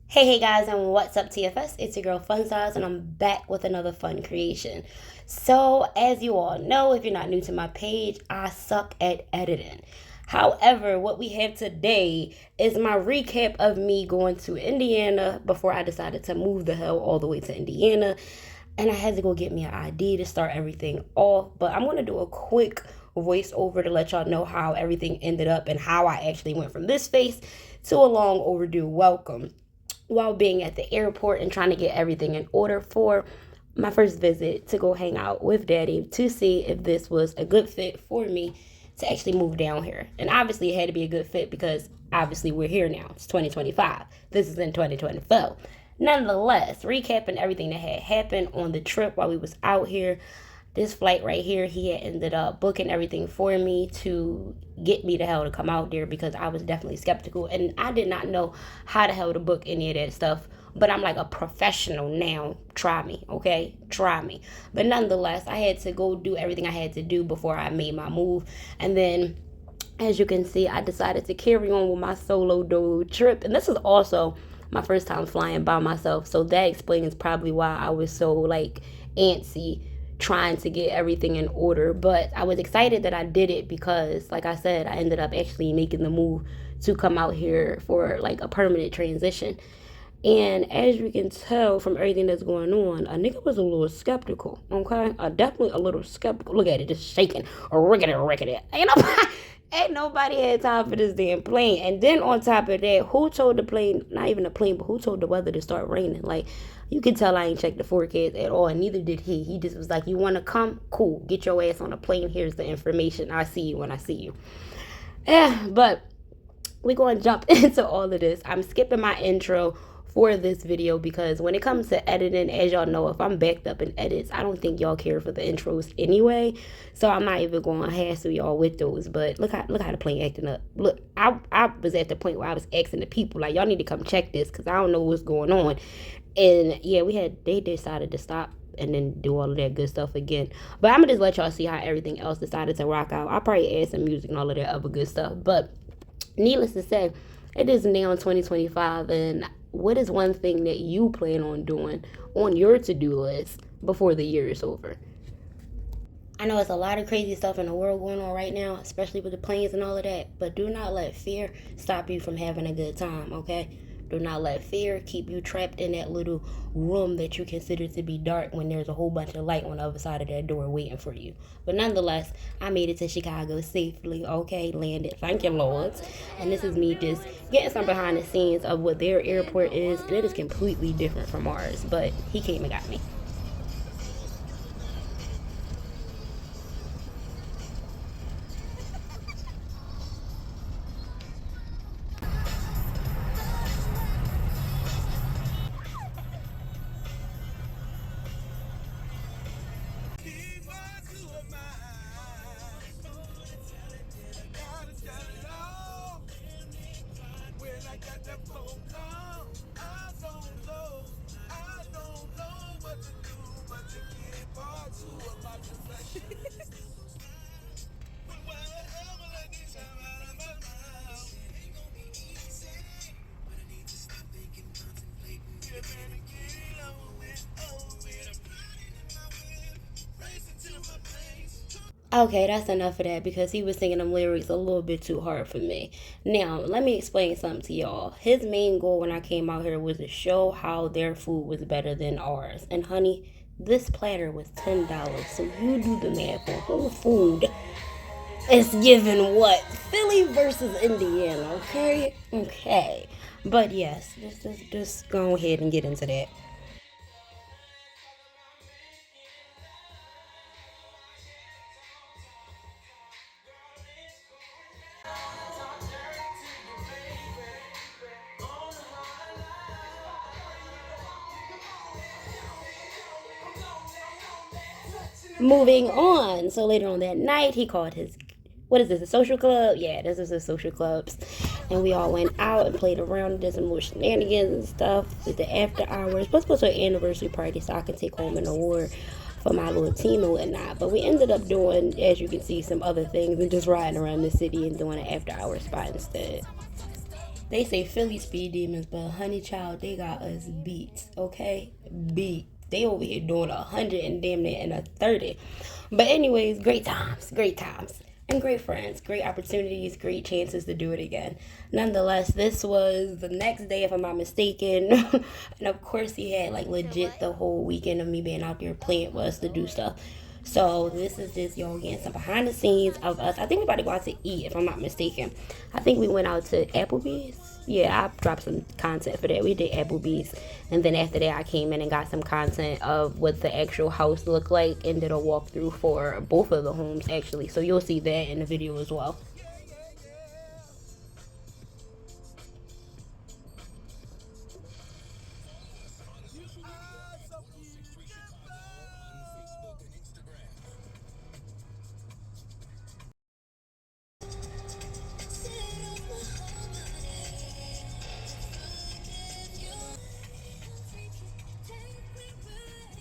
Hey guys, and what's up TFS? It's your girl Fun Size, and I'm back with another fun creation. So, as you all know, if you're not new to my page, I suck at editing. However, what we have today is my recap of me going to Indiana before I decided to move the hell all the way to Indiana. And I had to go get me an ID to start everything off. But I'm going to do a quick voiceover to let y'all know how everything ended up and how I actually went from this face to a long overdue welcome while being at the airport and trying to get everything in order for my first visit to go hang out with daddy to see if this was a good fit for me to actually move down here. And obviously it had to be a good fit because obviously we're here now. It's 2025. This is in 2024. Nonetheless, recapping everything that had happened on the trip while we was out here, this flight right here, he had ended up booking everything for me to get me the hell to come out there because I was definitely skeptical and I did not know how the hell to book any of that stuff. But I'm like a professional now. Try me, okay? Try me. But nonetheless, I had to go do everything I had to do before I made my move. And then, as you can see, I decided to carry on with my solo dolo trip. And this is also my first time flying by myself. So that explains probably why I was so like antsy trying to get everything in order. But I was excited that I did it because, like I said, I ended up actually making the move to come out here for like a permanent transition. And as you can tell from everything that's going on, a nigga was a little skeptical, okay? Definitely a little skeptical. Look at it, just shaking, rickety, rickety. Ain't nobody had time for this damn plane. And then on top of that, who told the plane, not even the plane, but who told the weather to start raining? Like, you can tell I ain't checked the forecast at all, and neither did he. He just was like, you want to come? Cool. Get your ass on a plane. Here's the information. I see you when I see you. Yeah, but we're going to jump into all of this. I'm skipping my intro for this video because when it comes to editing, as y'all know, if I'm backed up in edits, I don't think y'all care for the intros anyway. So I'm not even going to hassle y'all with those. But look how the plane acting up. Look, I was at the point where I was asking the people like, y'all need to come check this because I don't know what's going on. And yeah, they decided to stop and then do all of that good stuff again. But I'm gonna just let y'all see how everything else decided to rock out. I'll probably add some music and all of that other good stuff. But needless to say, it is now 2025, and what is one thing that you plan on doing on your to-do list before the year is over? I know it's a lot of crazy stuff in the world going on right now, especially with the planes and all of that, but do not let fear stop you from having a good time, okay? Do not let fear keep you trapped in that little room that you consider to be dark when there's a whole bunch of light on the other side of that door waiting for you. But nonetheless, I made it to Chicago safely, okay? Landed. Thank you, Lord. And this is me just getting some behind the scenes of what their airport is, and it is completely different from ours, but he came and got me. Okay, that's enough of that because he was singing them lyrics a little bit too hard for me. Now, let me explain something to y'all. His main goal when I came out here was to show how their food was better than ours. And honey, this platter was $10. So you do the math on whole food is giving what? Philly versus Indiana, okay? Okay. But yes, just go ahead and get into that. Moving on. So later on that night, he called his, what is this, a social club? Yeah, this is a social clubs. And we all went out and played around and did some little shenanigans and stuff with the after hours. Plus, was an anniversary party so I could take home an award for my little team and whatnot. But we ended up doing, as you can see, some other things and just riding around the city and doing an after hour spot instead. They say Philly speed demons, but honey child, they got us beat. Okay, beat. They over here doing 100 and damn near in a 30. But anyways, great times, and great friends, great opportunities, great chances to do it again. Nonetheless, this was the next day, if I'm not mistaken, and of course he had like legit the whole weekend of me being out there playing with us to do stuff. So this is just y'all getting some behind the scenes of us. I think we about to go out to eat, if I'm not mistaken. I think we went out to Applebee's. Yeah, I dropped some content for that. We did Applebee's, and then after that, I came in and got some content of what the actual house looked like, and did a walkthrough for both of the homes actually. So you'll see that in the video as well.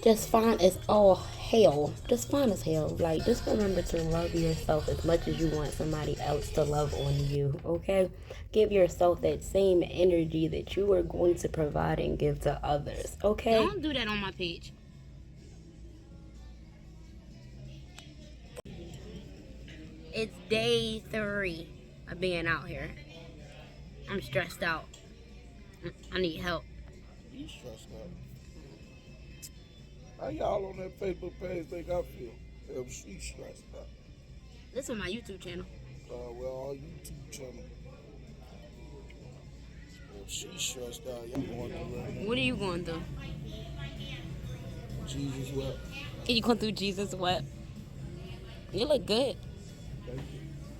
Just fine as all hell. Just fine as hell. Like, just remember to love yourself as much as you want somebody else to love on you, okay? Give yourself that same energy that you are going to provide and give to others, okay? Don't do that on my page. It's day 3 of being out here. I'm stressed out. I need help. You stressed out. How y'all on that Facebook page think I feel? If she stressed out. This is my YouTube channel. Well, our YouTube channel. If she stressed out, y'all going through right now. What are you going through? Jesus wept. You going through Jesus what? You look good. Thank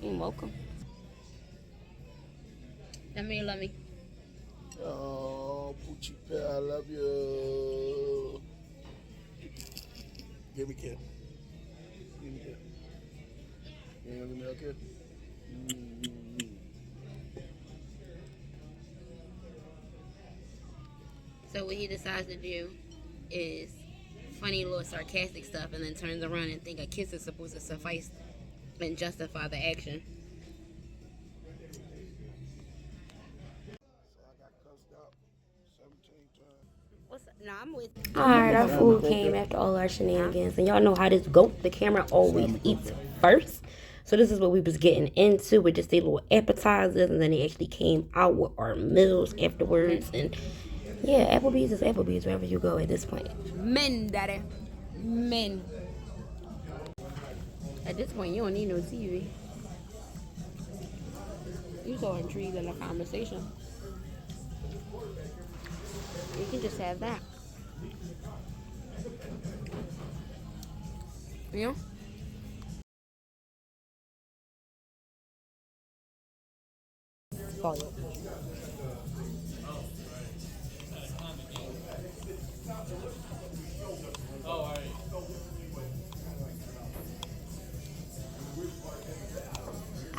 you. You're welcome. Tell me you love me. Oh, Poochie Pie, I love you. Give me a kiss. Give me a kiss. You ain't gonna give me a kiss? Mm-hmm. So what he decides to do is funny little sarcastic stuff, and then turns around and think a kiss is supposed to suffice and justify the action. So I got cussed out 17 times. What's up? Nah, I'm with. Alright, our food came after all our shenanigans, and y'all know how this go. The camera always eats first. So this is what we was getting into with just a little appetizers, and then they actually came out with our meals afterwards. And yeah, Applebee's is Applebee's wherever you go at this point. Men, daddy. Men. At this point, you don't need no TV. You so intrigued in the conversation. You can just have that. You know? Spoiled.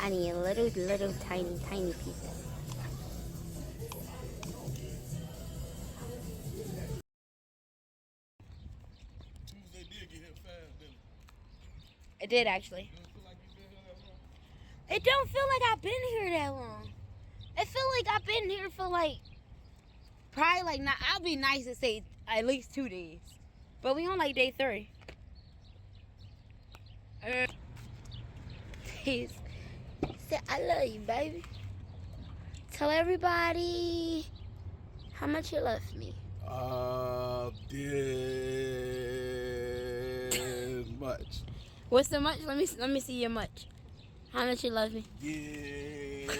I need little tiny pieces. Tuesday did get hit fast, didn't it? It did actually. You don't feel like you've been here that long? It don't feel like I've been here that long. It feel like I've been here for like probably like not. I'll be nice to say at least 2 days, but we on like day 3. Please say I love you, baby. Tell everybody how much you love me. Did much. What's the much? Let me see your much. How much you love me? Yeah.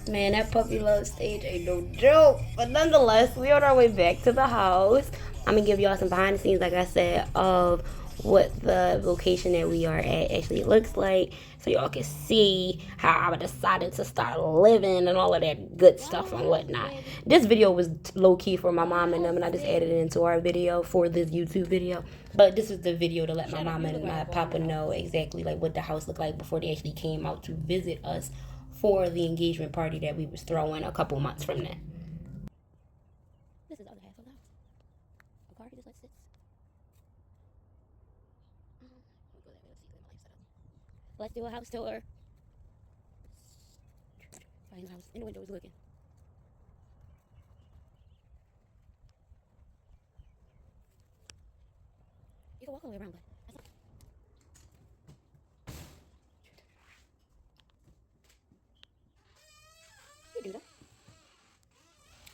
Man, that puppy love stage ain't no joke. But nonetheless, we on our way back to the house. I'm gonna give y'all some behind the scenes, like I said, of what the location that we are at actually looks like, so y'all can see how I decided to start living and all of that good stuff and whatnot. This video was low-key for my mom and them, and I just added it into our video for this YouTube video. But this is the video to let my mom and my papa know exactly like what the house looked like before they actually came out to visit us for the engagement party that we was throwing a couple months from now. This is the other half of the house. A car just like sits. Let's do a house tour. Nobody in the house. In the window is looking. You can walk all the way around, but that's not. You do that.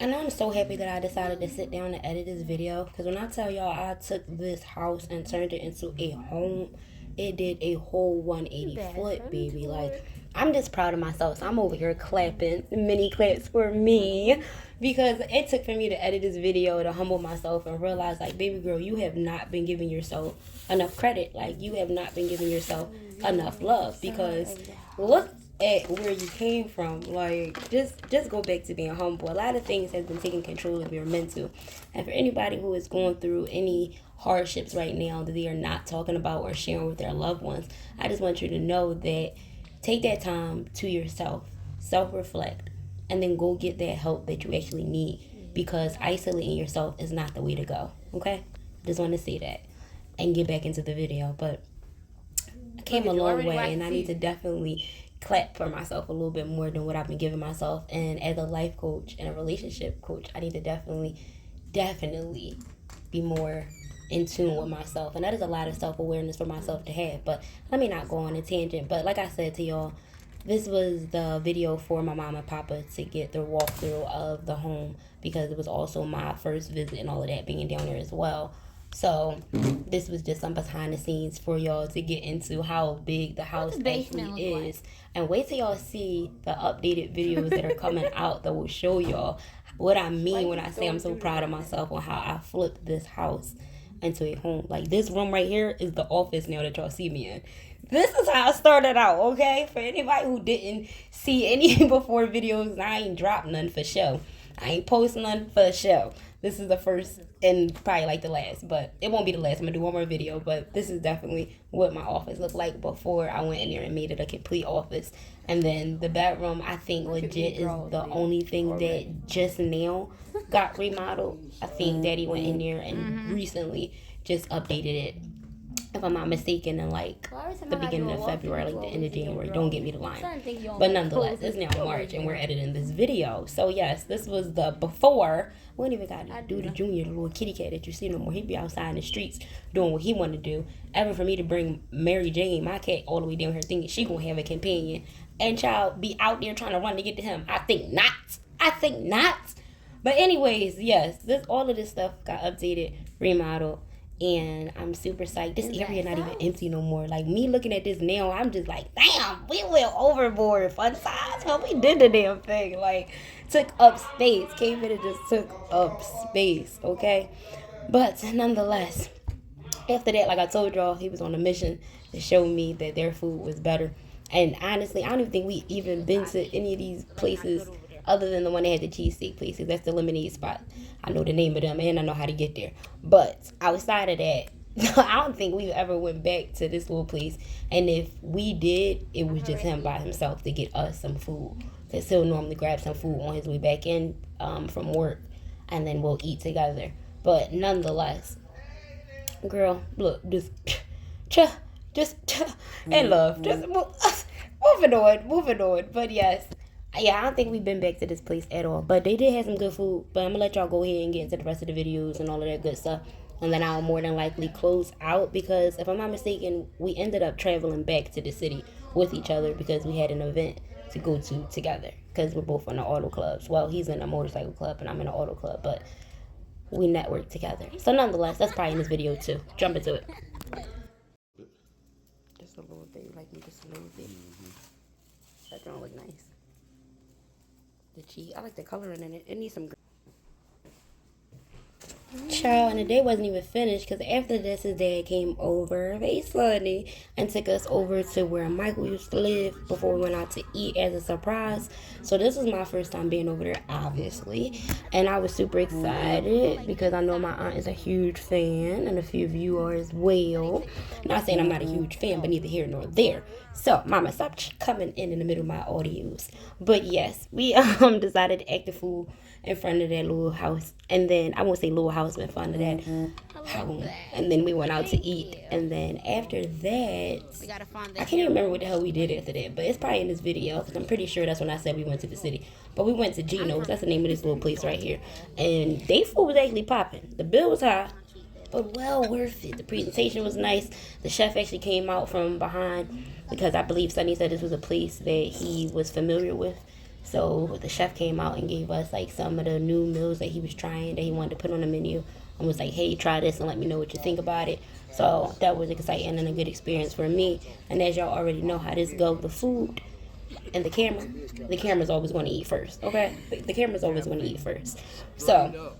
And I'm so happy that I decided to sit down and edit this video, because when I tell y'all I took this house and turned it into a home, it did a whole 180 flip, baby. Like, I'm just proud of myself. So I'm over here clapping, mini claps for me, because it took for me to edit this video to humble myself and realize, like, baby girl, you have not been giving yourself enough credit. Like, you have not been giving yourself enough love, because look at where you came from. Like, just go back to being humble. A lot of things has been taking control of your mental, and for anybody who is going through any hardships right now that they are not talking about or sharing with their loved ones, I just want you to know that take that time to yourself, self-reflect, and then go get that help that you actually need, because isolating yourself is not the way to go. Okay, just want to say that and get back into the video. But I came a long way, and I need to definitely clap for myself a little bit more than what I've been giving myself. And as a life coach and a relationship coach, I need to definitely be more in tune with myself. And that is a lot of self-awareness for myself to have. But let me not go on a tangent. But like I said to y'all, this was the video for my mom and papa to get the walkthrough of the home, because it was also my first visit and all of that, being down there as well. So this was just some behind the scenes for y'all to get into how big the house actually is. And wait till y'all see the updated videos that are coming out that will show y'all what I mean when I say I'm so proud of myself on how I flipped this house into a home. Like, this room right here is the office now that y'all see me in. This is how I started out, okay? For anybody who didn't see any before videos, I ain't dropped none for show. I ain't posting none for show. This is the first and probably like the last, but it won't be the last. I'm gonna do one more video, but this is definitely what my office looked like before I went in there and made it a complete office. And then the bedroom, I think legit is the only thing that just now got remodeled. I think Daddy went in there and recently just updated it, if I'm not mistaken, in like the beginning of February, like the end of January. Don't get me the line. But nonetheless, it's now March and we're editing this video. So yes, this was the before. We don't even got to do the Junior, the little kitty cat that you see no more. He be outside in the streets doing what he want to do. Ever for me to bring Mary Jane, my cat, all the way down here thinking she gonna have a companion, and child be out there trying to run to get to him. I think not. But anyways, yes, all of this stuff got updated, remodeled. And I'm super psyched. This area not even empty no more. Like, me looking at this now, I'm just like, damn, we went overboard, fun size, but we did the damn thing. Like, took up space. Came in and just took up space, okay? But nonetheless, after that, like I told y'all, he was on a mission to show me that their food was better. And honestly, I don't even think we even been to any of these places other than the one that had the cheesesteak places. That's the lemonade spot. I know the name of them and I know how to get there. But outside of that, I don't think we ever went back to this little place. And if we did, it was just him by himself to get us some food. Because he'll normally grab some food on his way back in from work, and then we'll eat together. But nonetheless, girl, look, and love, just moving on. But yes, yeah, I don't think we've been back to this place at all. But they did have some good food. But I'm going to let y'all go ahead and get into the rest of the videos and all of that good stuff. And then I'll more than likely close out, because if I'm not mistaken, we ended up traveling back to the city with each other because we had an event to go to together. Because we're both in the auto clubs. Well, he's in a motorcycle club and I'm in an auto club. But we network together. So nonetheless, that's probably in this video too. Jump into it. Just a little bit. Like me just a little bit. That don't look nice. The cheese. I like the coloring in it. It needs some green. Child, and the day wasn't even finished, because after this, his dad came over, very slowly, and took us over to where Michael used to live before we went out to eat as a surprise. So this was my first time being over there, obviously, and I was super excited because I know my aunt is a huge fan, and a few of you are as well. Not saying I'm not a huge fan, but neither here nor there. So, Mama, stop coming in the middle of my audios. But yes, we decided to act the fool in front of that little house, and then I won't say little house house, been fun of that. And then we went out to eat. And then after that, I can't even remember what the hell we did after that. But it's probably in this video because I'm pretty sure that's when I said we went to the city. But we went to Gino's. That's the name of this little place right here. And they food was actually popping. The bill was high, but well worth it. The presentation was nice. The chef actually came out from behind because I believe Sonny said this was a place that he was familiar with. So the chef came out and gave us like some of the new meals that he was trying that he wanted to put on the menu and was like, hey, try this and let me know what you think about it. So that was exciting and a good experience for me. And as y'all already know how this goes, the food and the camera's always going to eat first, okay? The camera's always going to eat first. So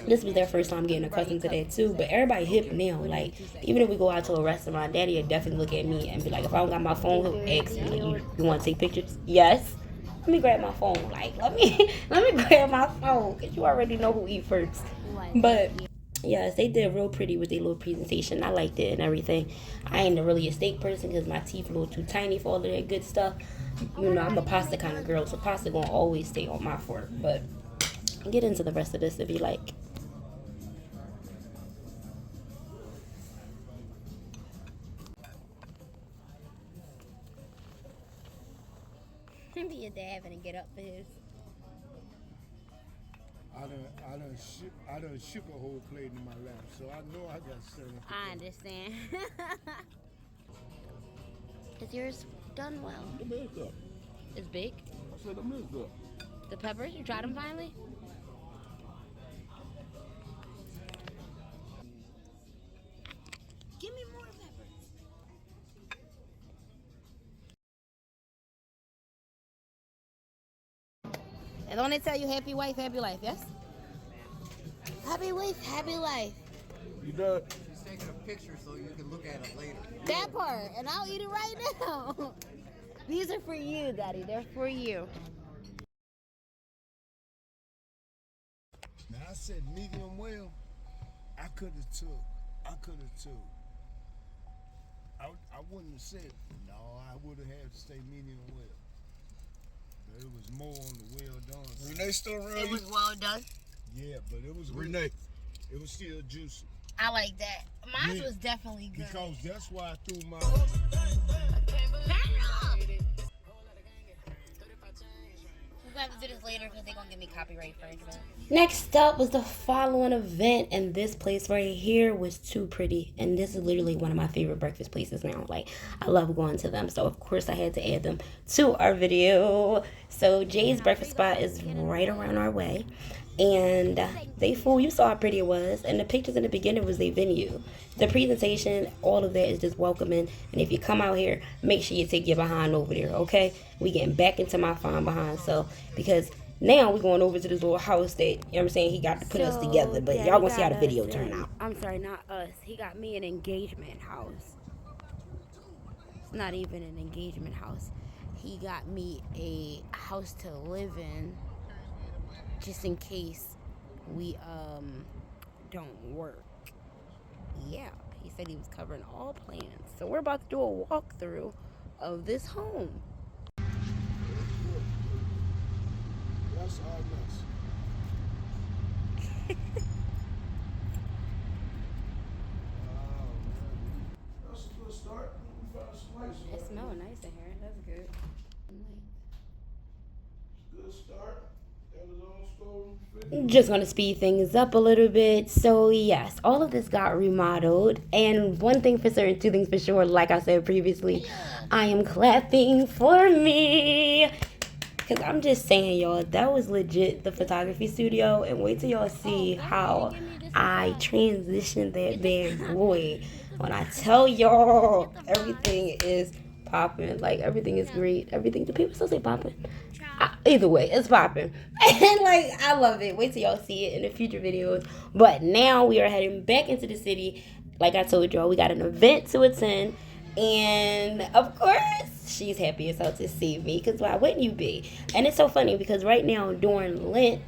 this was their first time getting accustomed to that too. But everybody hip now. Like, even if we go out to a restaurant, Daddy would definitely look at me and be like, if I don't got my phone, he'll ask me, you want to take pictures? Yes. Let me grab my phone. Like, let me grab my phone, because you already know who eat first. But yes, they did real pretty with their little presentation. I liked it and everything. I ain't really a steak person because my teeth a little too tiny for all of that good stuff. You know, I'm a pasta kind of girl, so pasta gonna always stay on my fork. But get into the rest of this if you like. Be a dad and get up for his. I done shook a whole plate in my lap, so I know I got something. I understand. Is yours done well? The mid's up. It's big? I said the mid's up. The peppers? You tried them finally? Give me more peppers. And don't they tell you happy wife, happy life, yes? Happy wife, happy life. You done? She's taking a picture so you can look at it later. That part, and I'll eat it right now. These are for you, Daddy. They're for you. Now I said medium well. I could have took. I wouldn't have said no. I would have had to stay medium well. But it was more on the well done. Renee still around? It was well done. Yeah, but it was Renee. It was still juicy. I like that. Mine was definitely good. Because that's why I threw my. We're going to have to do this later because they're going to give me copyright infringement. Next up was the following event, and this place right here was too pretty. And this is literally one of my favorite breakfast places now. Like, I love going to them. So, of course, I had to add them to our video. So, Jay's breakfast spot is right around our way. And they fool, you saw how pretty it was. And the pictures in the beginning was their venue. The presentation, all of that is just welcoming. And if you come out here, make sure you take your behind over there, okay? We getting back into my fine behind. So, because now we're going over to this little house that, you know what I'm saying, he got to put us together. But y'all gonna see how the video turn out. I'm sorry, not us. He got me an engagement house. It's not even an engagement house. He got me a house to live in. Just in case we don't work. Yeah, he said he was covering all plans. So we're about to do a walkthrough of this home. That's all nice. That's a good start. It smells nice in here. That's good. Good start. Just gonna speed things up a little bit. So yes, all of this got remodeled, and one thing for certain, two things for sure, like I said previously, I am clapping for me, because I'm just saying, y'all, that was legit the photography studio. And wait till y'all see how I transitioned that bad boy. When I tell y'all, everything is popping. Like, everything is great. Everything, do people still say popping? Either way, it's popping. And like, I love it. Wait till y'all see it in the future videos. But now we are heading back into the city. Like I told y'all, we got an event to attend. And of course, she's happy as hell to see me, because why wouldn't you be? And it's so funny because right now during Lent,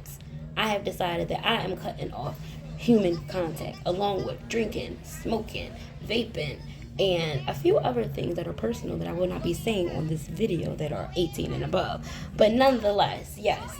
I have decided that I am cutting off human contact, along with drinking, smoking, vaping, and a few other things that are personal that I will not be saying on this video that are 18 and above. But nonetheless, yes,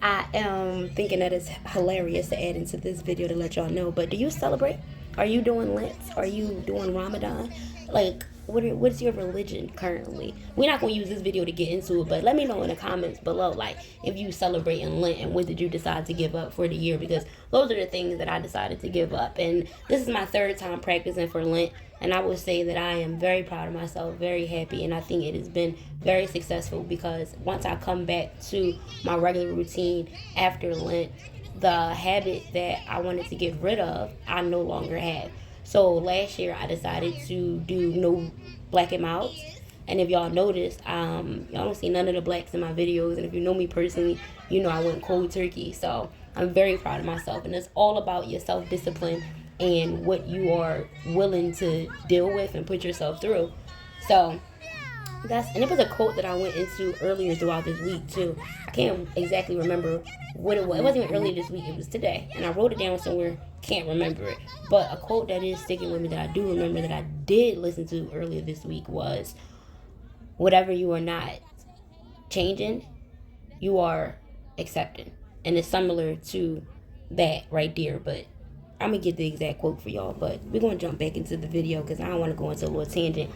I am thinking that it's hilarious to add into this video to let y'all know. But do you celebrate? Are you doing Lent? Are you doing Ramadan? Like, what's your religion currently? We're not gonna use this video to get into it, but let me know in the comments below, like, if you celebrate in Lent and what did you decide to give up for the year, because those are the things that I decided to give up. And this is my third time practicing for Lent, and I would say that I am very proud of myself, very happy, and I think it has been very successful because once I come back to my regular routine after Lent, the habit that I wanted to get rid of, I no longer have. So last year I decided to do no black and mouths. And if y'all notice, y'all don't see none of the blacks in my videos. And if you know me personally, you know I went cold turkey. So I'm very proud of myself. And it's all about your self-discipline and what you are willing to deal with and put yourself through. So and it was a quote that I went into earlier throughout this week too. I can't exactly remember what it was. It wasn't even earlier this week. It was today, and I wrote it down somewhere. Can't remember it, but a quote that is sticking with me that I do remember that I did listen to earlier this week was, "Whatever you are not changing, you are accepting," and it's similar to that right there. But I'm gonna get the exact quote for y'all. But we're gonna jump back into the video because I don't want to go into a little tangent.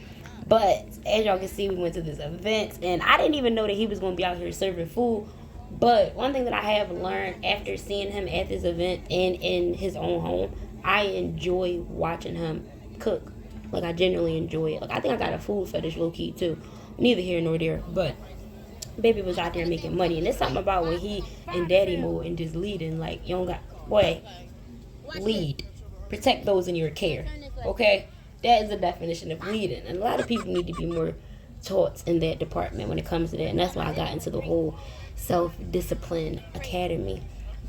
But as y'all can see, we went to this event, and I didn't even know that he was going to be out here serving food. But one thing that I have learned after seeing him at this event and in his own home, I enjoy watching him cook. Like, I genuinely enjoy it. Like, I think I got a food fetish low-key, too. Neither here nor there. But baby was out there making money. And there's something about when he in daddy mode and just leading. Like, you don't got... Boy, lead. Protect those in your care. Okay? That is the definition of leading. And a lot of people need to be more taught in that department when it comes to that. And that's why I got into the whole self-discipline academy.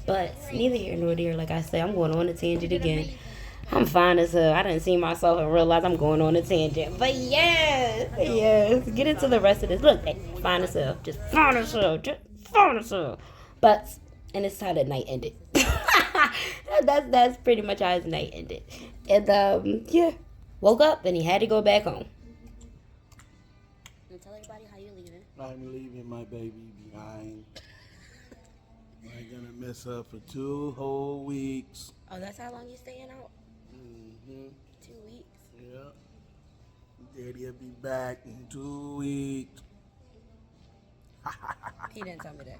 But neither here nor there. Like I said, I'm going on a tangent again. I'm fine as hell. I didn't see myself and realize I'm going on a tangent. But yes. Get into the rest of this. Look, fine as hell. Just fine as hell. Just fine as hell. But, and it's how the night ended. that's pretty much how his night ended. And, yeah. Woke up and he had to go back home. And tell everybody how you're leaving. I'm leaving my baby behind. I'm gonna miss her for 2 whole weeks. Oh, that's how long you staying out? 2 weeks? Yeah. Daddy'll be back in 2 weeks. He didn't tell me that.